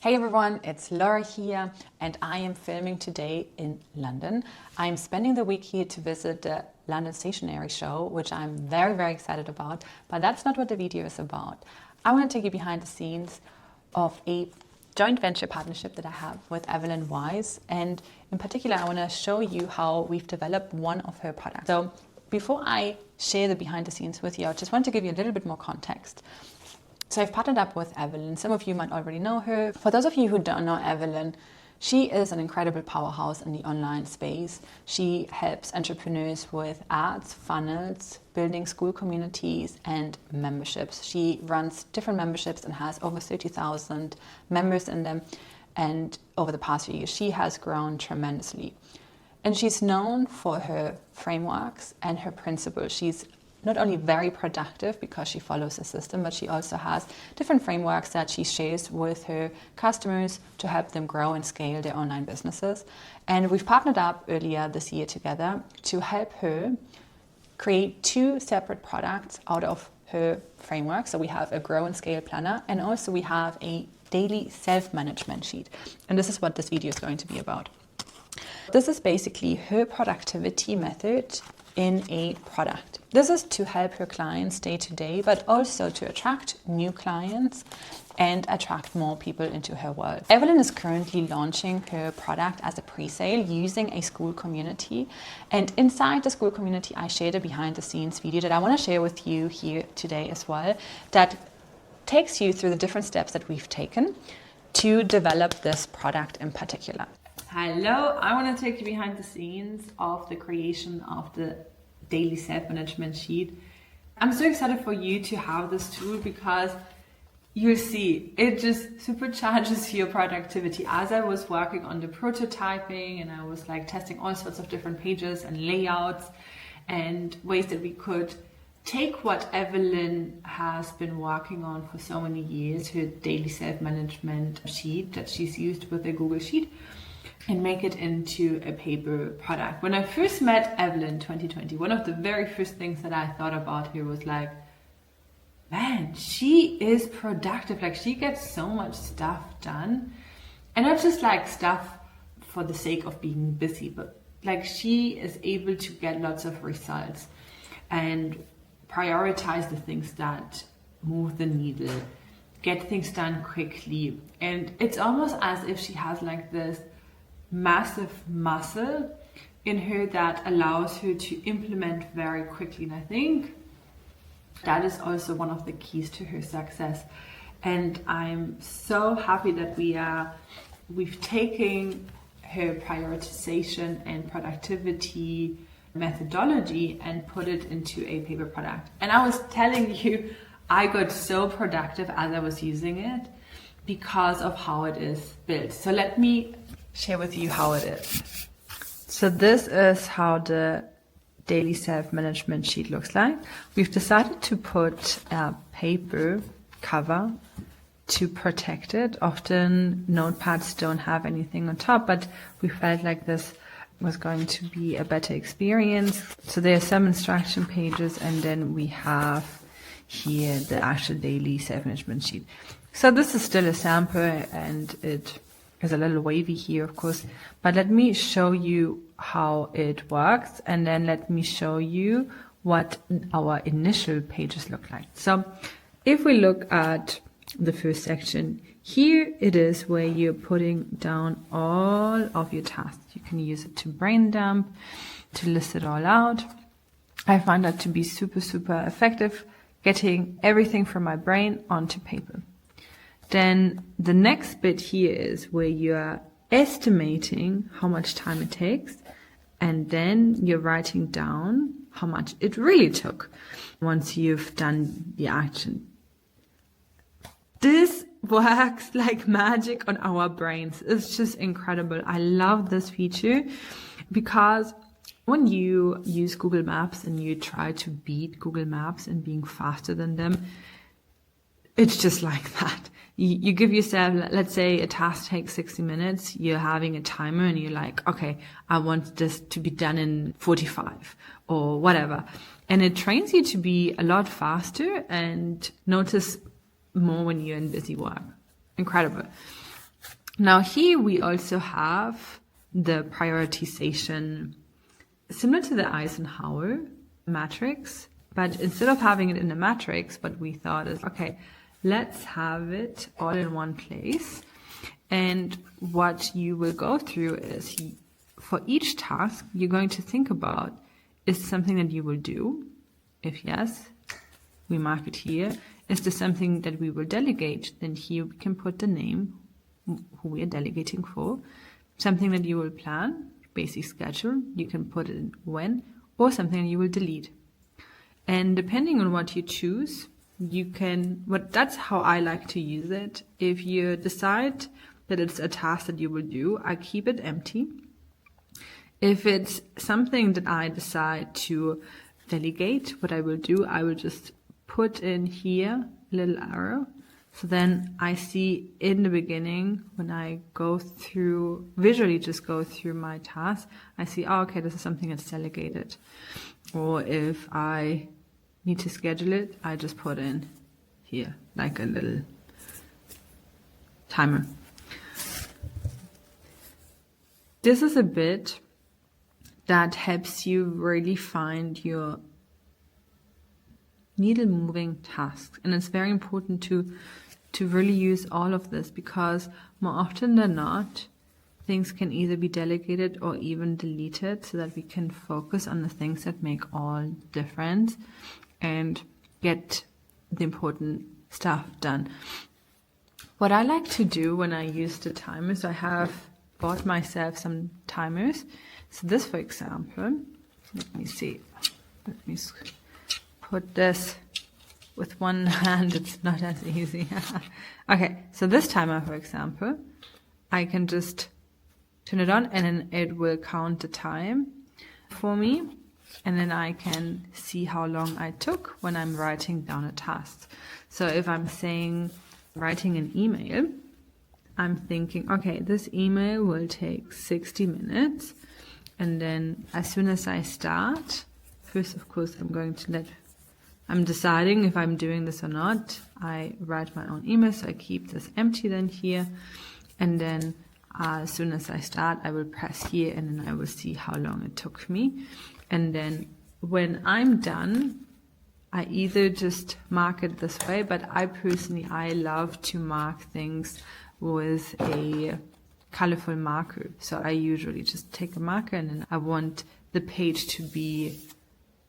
Hey everyone, it's Laura here and I am filming today in London. I'm spending the week here to visit the London Stationery Show, which I'm very excited about, but that's not what the video is about. I want to take you behind the scenes of a joint venture partnership that I have with Evelyn Weiss, and in particular I want to show you how we've developed one of her products. So before I share the behind the scenes with you, I just want to give you a little bit more context. So I've partnered up with Evelyn. Some of you might already know her. For those of you who don't know Evelyn, she is an incredible powerhouse in the online space. She helps entrepreneurs with ads, funnels, building school communities and memberships. She runs different memberships and has over 30,000 members in them. And over the past few years, she has grown tremendously. And she's known for her frameworks and her principles. She's not only very productive because she follows a system, but she also has different frameworks that she shares with her customers to help them grow and scale their online businesses. And we've partnered up earlier this year together to help her create two separate products out of her framework. So we have a grow and scale planner, and also we have a daily self-management sheet. And this is what this video is going to be about. This is basically her productivity method in a product. This is to help her clients day to day, but also to attract new clients and attract more people into her world. Evelyn is currently launching her product as a pre-sale using a school community. And inside the school community, I shared a behind the scenes video that I want to share with you here today as well, that takes you through the different steps that we've taken to develop this product in particular. Hello, I want to take you behind the scenes of the creation of the daily self-management sheet. I'm so excited for you to have this tool because you'll see it just supercharges your productivity. As I was working on the prototyping and I was like testing all sorts of different pages and layouts and ways that we could take what Evelyn has been working on for so many years, her daily self-management sheet that she's used with the Google Sheet, and make it into a paper product. When I first met Evelyn in 2020, one of the very first things that I thought about her was like, man, she is productive. Like, she gets so much stuff done. And not just like stuff for the sake of being busy, but like she is able to get lots of results and prioritize the things that move the needle, get things done quickly. And it's almost as if she has like this massive muscle in her that allows her to implement very quickly. And I think that is also one of the keys to her success. And I'm so happy that we've taken her prioritization and productivity methodology and put it into a paper product. And I was telling you, I got so productive as I was using it because of how it is built. So let me share with you how it is. So this is how the daily self-management sheet looks like. We've decided to put a paper cover to protect it. Often notepads don't have anything on top, but we felt like this was going to be a better experience. So there are some instruction pages, and then we have here the actual daily self-management sheet. So this is still a sample and it is a little wavy here, of course, but let me show you how it works, and then let me show you what our initial pages look like. So if we look at the first section, here it is where you're putting down all of your tasks. You can use it to brain dump, to list it all out. I find that to be super effective, getting everything from my brain onto paper. Then the next bit here is where you're estimating how much time it takes, and then you're writing down how much it really took once you've done the action. This works like magic on our brains. It's just incredible. I love this feature because when you use Google Maps and you try to beat Google Maps and being faster than them, it's just like that. You give yourself, let's say a task takes 60 minutes, you're having a timer and you're like, okay, I want this to be done in 45 or whatever. And it trains you to be a lot faster and notice more when you're in busy work. Incredible. Now here we also have the prioritization, similar to the Eisenhower matrix, but instead of having it in a matrix, what we thought is, okay, let's have it all in one place. And what you will go through is, for each task, you're going to think about, is it something that you will do? If yes, we mark it here. Is this something that we will delegate? Then here we can put the name, who we are delegating for. Something that you will plan, basic schedule, you can put it in when, or something you will delete. And depending on what you choose, you can, that's how I like to use it. If you decide that it's a task that you will do, I keep it empty. If it's something that I decide to delegate, what I will do, I will just put in here a little arrow. So then I see in the beginning, when I go through, visually just go through my task, I see, oh, okay, this is something that's delegated. Or if I need to schedule it, I just put in here, like a little timer. This is a bit that helps you really find your needle moving tasks. And it's very important to really use all of this, because more often than not, things can either be delegated or even deleted, so that we can focus on the things that make all difference and get the important stuff done. What I like to do when I use the timers, I have bought myself some timers. So this, for example, let me see. Let me put this with one hand. It's not as easy. Okay, so this timer, for example, I can just turn it on and then it will count the time for me. And then I can see how long I took when I'm writing down a task. So if I'm saying writing an email, I'm thinking, okay, this email will take 60 minutes. And then as soon as I start, first, of course, I'm deciding if I'm doing this or not. I write my own email, so I keep this empty then here. And then as soon as I start, I will press here and then I will see how long it took me. And then when I'm done, I either just mark it this way, but I love to mark things with a colorful marker. So I usually just take a marker and then I want the page to be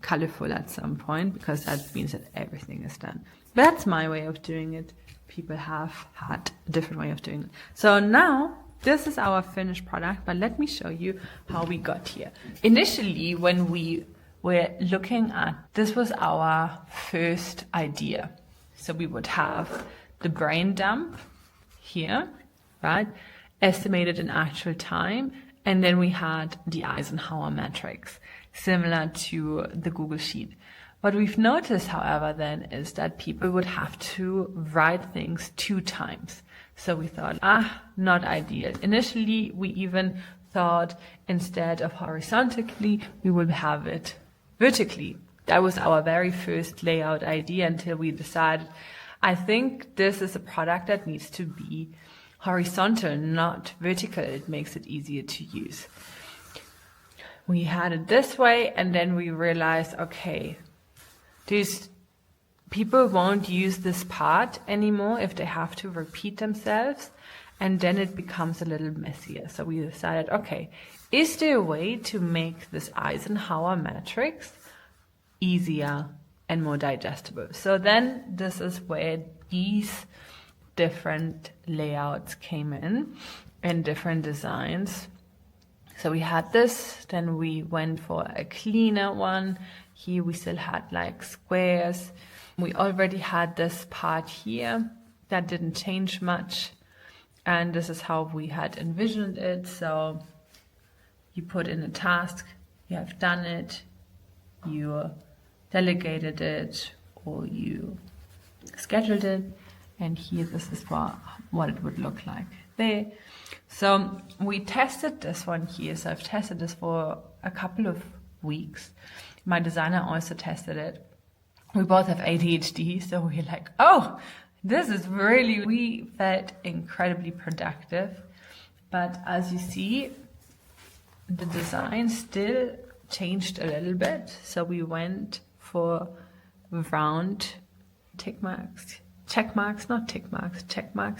colorful at some point, because that means that everything is done. But that's my way of doing it. People have had a different way of doing it. So now this is our finished product, but let me show you how we got here. Initially, when we were looking at, this was our first idea. So we would have the brain dump here, right? Estimated in actual time. And then we had the Eisenhower matrix, similar to the Google Sheet. What we've noticed, however, then is that people would have to write things 2 times. So we thought, not ideal. Initially, we even thought instead of horizontally, we would have it vertically. That was our very first layout idea until we decided, I think this is a product that needs to be horizontal, not vertical. It makes it easier to use. We had it this way, and then we realized, okay, these people won't use this part anymore if they have to repeat themselves, and then it becomes a little messier. So we decided, okay, is there a way to make this Eisenhower matrix easier and more digestible? So then this is where these different layouts came in and different designs. So we had this, then we went for a cleaner one. Here we still had like squares. We already had this part here that didn't change much. And this is how we had envisioned it. So you put in a task, you have done it, you delegated it, or you scheduled it. And here, this is what it would look like there. So we tested this one here. So I've tested this for a couple of weeks. My designer also tested it. We both have ADHD, so we're like, oh, This is really, we felt incredibly productive. But as you see, the design still changed a little bit. So we went for round check marks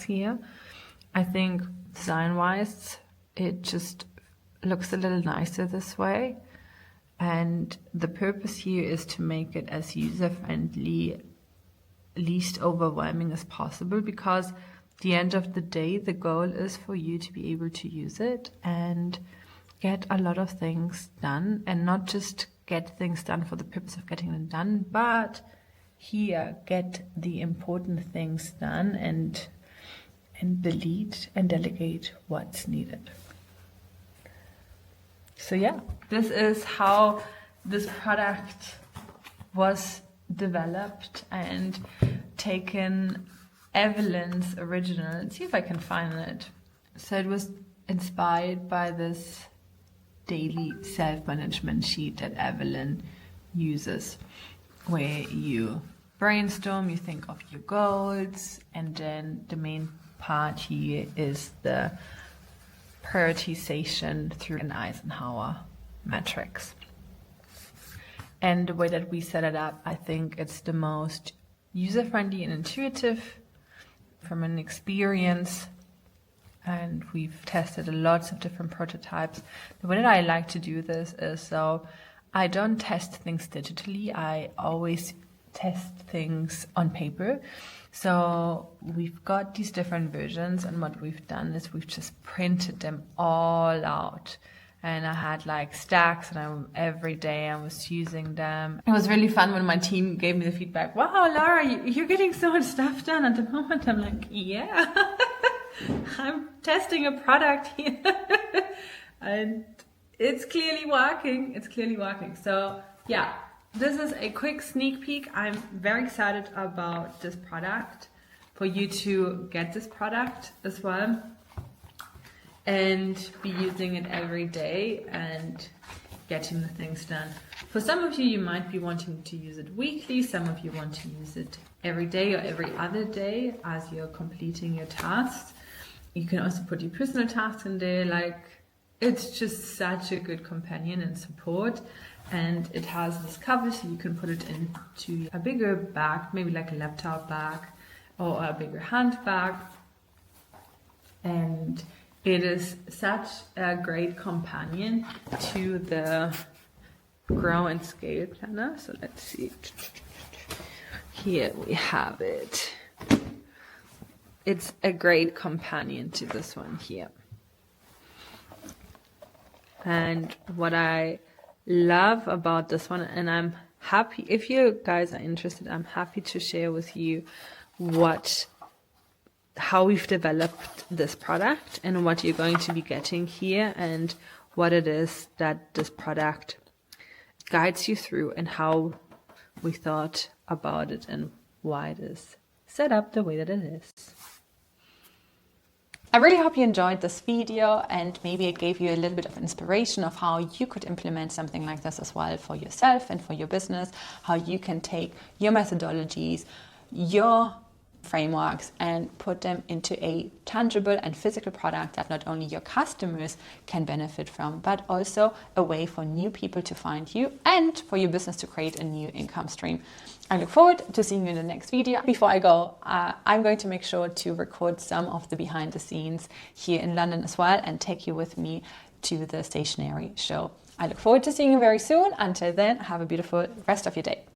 here. I think design-wise, it just looks a little nicer this way. And the purpose here is to make it as user-friendly, least overwhelming as possible, because at the end of the day, the goal is for you to be able to use it and get a lot of things done, and not just get things done for the purpose of getting them done, but here get the important things done and delete and delegate what's needed. So yeah, this is how this product was developed and taken Evelyn's original. Let's see if I can find it. So it was inspired by this daily self-management sheet that Evelyn uses, where you brainstorm, you think of your goals, and then the main part here is the prioritization through an Eisenhower matrix. And the way that we set it up, I think it's the most user-friendly and intuitive from an experience. And we've tested lots of different prototypes. The way that I like to do this is, so I don't test things digitally. I always test things on paper. So we've got these different versions, and what we've done is we've just printed them all out. And I had like stacks, and every day I was using them. It was really fun when my team gave me the feedback. Wow, Laura, you're getting so much stuff done at the moment. I'm like, yeah, I'm testing a product here. And it's clearly working. It's clearly working. So yeah, this is a quick sneak peek. I'm very excited about this product, for you to get this product as well and be using it every day and getting the things done. For some of you, you might be wanting to use it weekly. Some of you want to use it every day or every other day as you're completing your tasks. You can also put your personal tasks in there. Like, it's just such a good companion and support. And it has this cover, so you can put it into a bigger bag, maybe like a laptop bag or a bigger handbag. And it is such a great companion to the Grow and Scale planner. So let's see. Here we have it. It's a great companion to this one here. And what I love about this one, and I'm happy, if you guys are interested, I'm happy to share with you how we've developed this product and what you're going to be getting here, and what it is that this product guides you through, and how we thought about it and why it is set up the way that it is. I really hope you enjoyed this video, and maybe it gave you a little bit of inspiration of how you could implement something like this as well for yourself and for your business, how you can take your methodologies, your frameworks, and put them into a tangible and physical product that not only your customers can benefit from, but also a way for new people to find you and for your business to create a new income stream. I look forward to seeing you in the next video. Before I go, I'm going to make sure to record some of the behind the scenes here in London as well, and take you with me to the stationery show. I look forward to seeing you very soon. Until then, have a beautiful rest of your day.